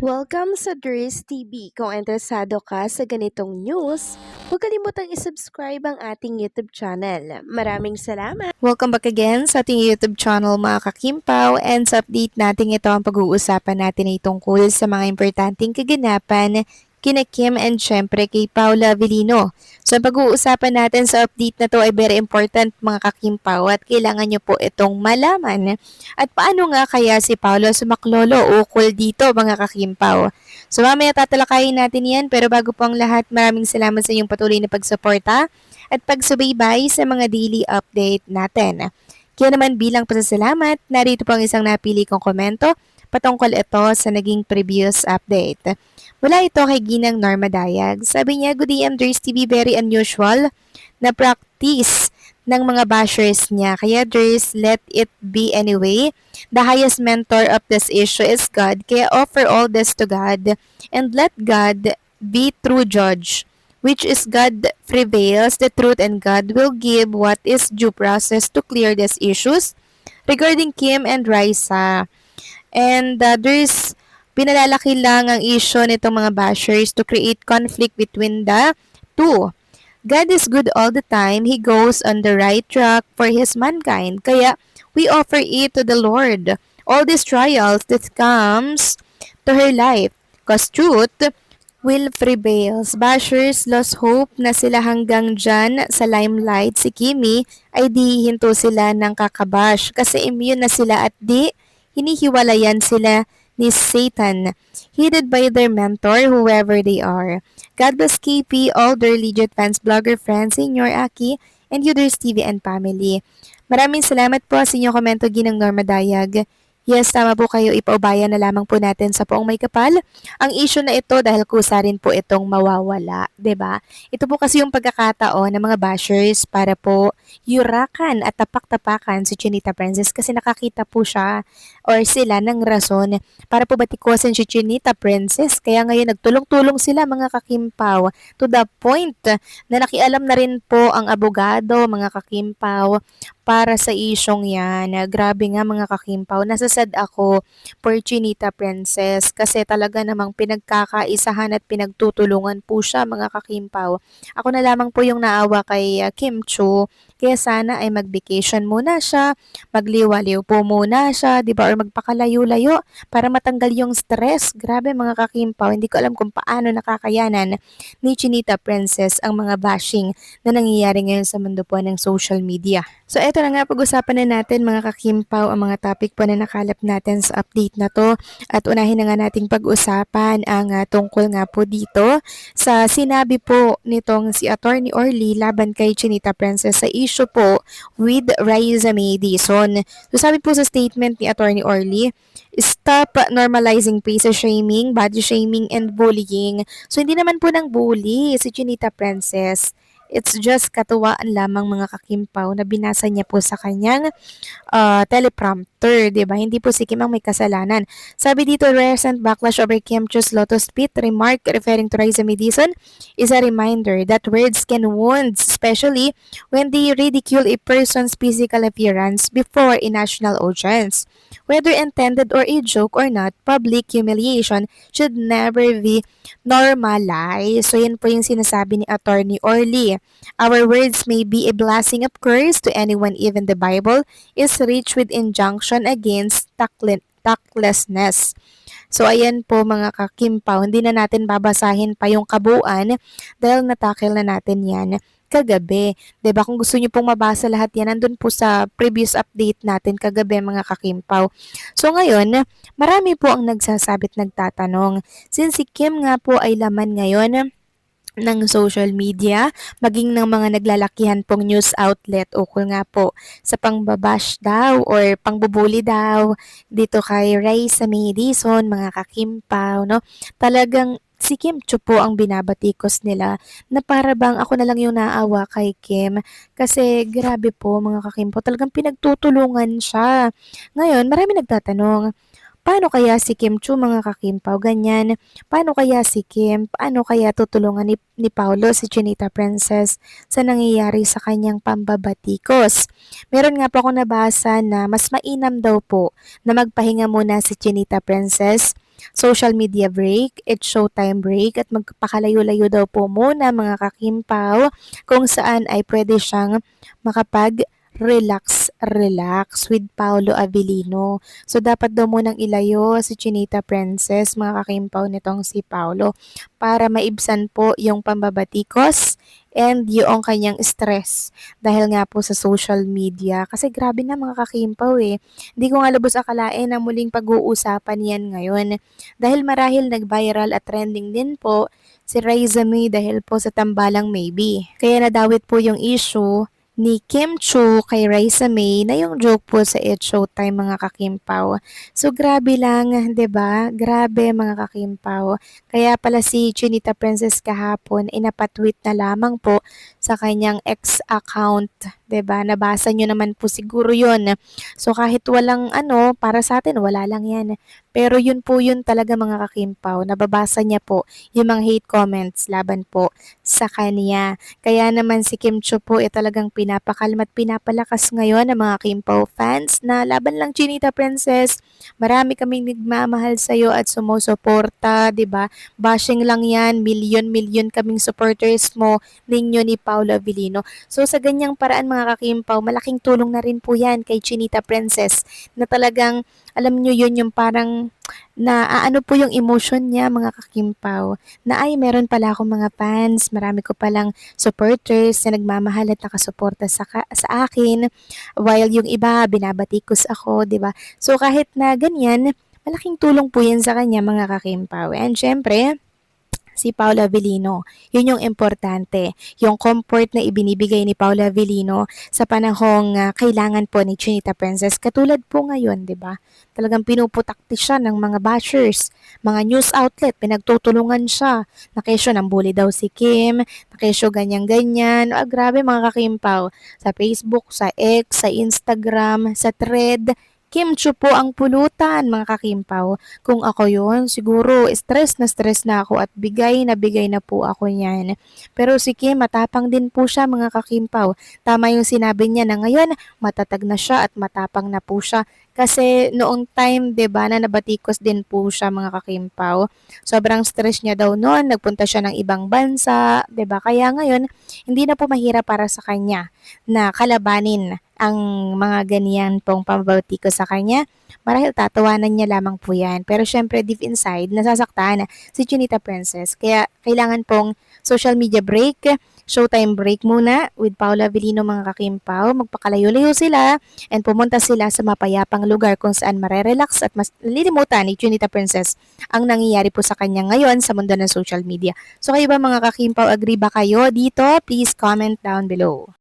Welcome sa Dries TV. Kung interesado ka sa ganitong news, huwag kalimutang isubscribe ang ating YouTube channel. Maraming salamat! Welcome back again sa ating YouTube channel mga kakimpaw, and sa update natin ito ang pag-uusapan natin ay tungkol sa mga importanteng kaganapan kina Kim and syempre kay Paula Avellino. So ang pag-uusapan natin sa update na to ay very important mga kakimpaw at kailangan nyo po itong malaman. At paano nga kaya si Paula sumaklolo ukol dito mga kakimpaw? So mamaya tatalakayin natin yan, pero bago po ang lahat, maraming salamat sa inyong patuloy na pagsuporta at pagsubaybay sa mga daily update natin. Kaya naman bilang pasasalamat, narito po ang isang napili kong komento patungkol ito sa naging previous update. Mula ito kay Ginang Norma Dayag. Sabi niya, "Good day, Dries TV, very unusual na practice ng mga bashers niya. Kaya Dries, let it be anyway. The highest mentor of this issue is God. Kaya offer all this to God and let God be true judge, which is God prevails the truth, and God will give what is due process to clear these issues regarding Kim and Raisa. And there's pinalalaki lang ang issue nitong mga bashers to create conflict between the two. God is good all the time. He goes on the right track for His mankind. Kaya we offer it to the Lord. All these trials that comes to her life. Cause truth will prevails. Bashers lost hope na sila hanggang dyan sa limelight. Si Kimi ay di hinto sila ng kakabash kasi immune na sila at di hinihiwalayan sila ni Satan, headed by their mentor, whoever they are. God bless KP, all their legit fans, blogger friends, Senior Aki, and Uders TV and family. Maraming salamat po sa inyong komento, Ginang Norma Dayag. Yes, tama po kayo, ipaubayan na lamang po natin sa poong may kapal ang issue na ito dahil kusa rin po itong mawawala, 'di ba? Ito po kasi yung pagkakataon ng mga bashers para po yurakan at tapak-tapakan si Chinita Princess kasi nakakita po siya or sila ng rason para po batikusin si Chinita Princess. Kaya ngayon nagtulong-tulong sila mga kakimpaw to the point na nakialam na rin po ang abogado mga kakimpaw para sa isyong yan. Grabe nga mga kakimpaw, nasasad ako for Chinita Princess kasi talaga namang pinagkakaisahan at pinagtutulungan po siya mga kakimpaw. Ako na lamang po yung naawa kay Kim Chu, kaya sana ay mag-vacation muna siya, magliwaliw po muna siya, di ba, or magpakalayo-layo para matanggal yung stress. Grabe mga kakimpaw, hindi ko alam kung paano nakakayanan ni Chinita Princess ang mga bashing na nangyayari ngayon sa mundo po ng social media. So eto na nga, pag-usapan na natin mga kakimpaw ang mga topic po na nakalap natin sa update na to, at unahin na nga nating pag-usapan ang tungkol nga po dito sa sinabi po nitong si Attorney Orly laban kay Chinita Princess sa issue po with Raisa May Dizon. So sabi po sa statement ni Attorney Orly, "Stop normalizing face shaming, body shaming, and bullying." So hindi naman po ng bully si Chinita Princess. It's just katuwaan lamang mga kakimpaw na binasa niya po sa kanyang teleprompter, di ba? Hindi po si Kim ang may kasalanan. Sabi dito, recent backlash over Kim Chu's Lotus Pit remark referring to Raisa Madison is a reminder that words can wound, especially when they ridicule a person's physical appearance before a national audience. Whether intended or a joke or not, public humiliation should never be normalized. So yan po yung sinasabi ni Attorney Orly. Our words may be a blessing of curse to anyone, even the Bible is rich with injunction against tactlessness. So ayan po mga kakimpaw, hindi na natin babasahin pa yung kabuuan dahil natakil na natin yan kagabi. 'Di ba? Kung gusto niyo pong mabasa lahat yan, nandun po sa previous update natin kagabi mga kakimpaw. So ngayon, marami po ang nagsasabit nagtatanong. Since si Kim nga po ay laman ngayon ng social media, maging ng mga naglalakihan pong news outlet ukol nga po sa pangbabash daw or pangbubuli daw dito kay Raisa May Dizon, mga kakimpaw, no? Talagang si Kim Chu po ang binabatikos nila na para bang ako na lang yung naawa kay Kim kasi grabe po mga kakimpaw, talagang pinagtutulungan siya. Ngayon, marami nagtatanong, paano kaya si Kim Chu mga kakimpaw, ganyan? Paano kaya si Kim? Paano kaya tutulungan ni Paulo si Chinita Princess sa nangyayari sa kanyang pambabatikos? Meron nga po ako nabasa na mas mainam daw po na magpahinga muna si Chinita Princess social media break, it's showtime break at magpakalayo-layo daw po muna mga kakimpaw kung saan ay pwede siyang makapag-relax with Paolo Avellino. So, dapat daw munang ilayo si Chinita Princess, mga kakimpaw nitong si Paolo, para maibsan po yung pambabatikos and yung kanyang stress dahil nga po sa social media. Kasi grabe na mga kakimpaw eh. Hindi ko nga lubos akalain na muling pag-uusapan yan ngayon. Dahil marahil nag-viral at trending din po si Raisa May dahil po sa tambalang maybe. Kaya nadawit po yung issue ni Kim Chu kay Raisa May na yung joke po sa It's Showtime mga kakimpaw. So grabe lang, 'di ba? Grabe mga kakimpaw. Kaya pala si Chinita Princess kahapon inapatweet na lamang po sa kanyang ex account, 'di ba? Nabasa nyo naman po siguro 'yon. So kahit walang ano, para sa atin wala lang 'yan. Pero yun po yun talaga mga kakimpaw. Nababasa niya po yung mga hate comments laban po sa kanya. Kaya naman si Kim Chu po talagang pinapakalma at pinapalakas ngayon ng mga Kimpaw fans na laban lang Chinita Princess. Marami kaming nagmamahal sa iyo at sumusuporta, 'di ba? Bashing lang 'yan, milyon-milyon kaming supporters mo ninyo ni Paolo Avellino. So sa ganyang paraan mga kakimpaw, malaking tulong na rin po 'yan kay Chinita Princess na talagang alam niyo yun yung parang na ano po yung emotion niya mga kakimpaw na ay meron pala akong mga fans, marami ko palang supporters na nagmamahal at nakasuporta sa akin while yung iba binabatikos ako, 'di ba? So kahit na ganyan, malaking tulong po yan sa kanya mga kakimpaw. And syempre, si Paula Avellino. Yun yung importante. Yung comfort na ibinibigay ni Paula Avellino sa panahong kailangan po ni Chinita Princess. Katulad po ngayon, di ba? Talagang pinuputakti siya ng mga bashers, mga news outlet, pinagtutulungan siya. Nakesyo ng bully daw si Kim, nakesyo ganyan-ganyan. Ah, grabe mga kakimpaw. Sa Facebook, sa X, sa Instagram, sa Thread, Kim Chu po ang pulutan, mga kakimpaw. Kung ako yon siguro stress na ako at bigay na po ako niyan. Pero si Kim, matapang din po siya, mga kakimpaw. Tama yung sinabi niya na ngayon, matatag na siya at matapang na po siya. Kasi noong time, 'di ba, na nabatikos din po siya mga kakimpaw. Sobrang stress niya daw noon, nagpunta siya ng ibang bansa, 'di ba? Kaya ngayon, hindi na po mahirap para sa kanya na kalabanin ang mga ganyan pong pambabatikos sa kanya. Marahil tatawanan niya lamang po yan. Pero syempre deep inside, nasasaktan si Chinita Princess. Kaya kailangan pong social media break, showtime break muna with Paula Avellino mga kakimpaw. Magpakalayo-layo sila and pumunta sila sa mapayapang lugar kung saan marerelax at mas nalilimutan ni Chinita Princess ang nangyayari po sa kanya ngayon sa mundo ng social media. So kayo ba mga kakimpaw, agree ba kayo dito? Please comment down below.